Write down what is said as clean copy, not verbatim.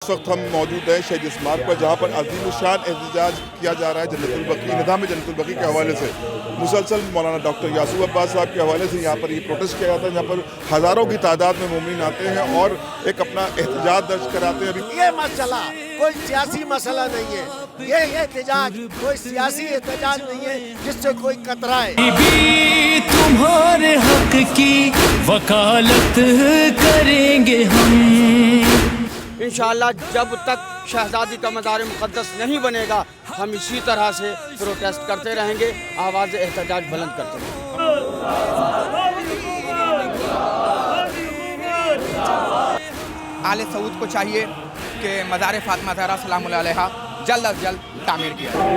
इस वक्त हम मौजूद हैं शहीद स्मारक पर, जहाँ पर अजीम शान एहतजाज किया जा रहा है जन्नतुल बकी, निज़ाम जन्नतुल बकी के हवाले से। मुसलसल मौलाना डॉक्टर यासूब अब्बास साहब के हवाले से यहाँ पर ये प्रोटेस्ट किया जाता है, जहाँ पर हज़ारों की तादाद में मोमिन आते हैं और एक अपना एहतजाज दर्ज कराते हैं। अभी ये मसला कोई सियासी मसला नहीं है, ये एहतजाज कोई सियासी एहतजाज नहीं है जिससे कोई कतराए। तुम्हारे हक की वकालत करेंगे हम इंशाअल्लाह। जब तक शहजादी का मज़ार मुक़द्दस नहीं बनेगा हम इसी तरह से प्रोटेस्ट करते रहेंगे, आवाज़ एहतजाज बुलंद करते रहेंगे। आले सऊद को चाहिए कि मज़ार फ़ातिमा ज़हरा सलाम अलैहा जल्द अज जल्द तामीर किया जाए।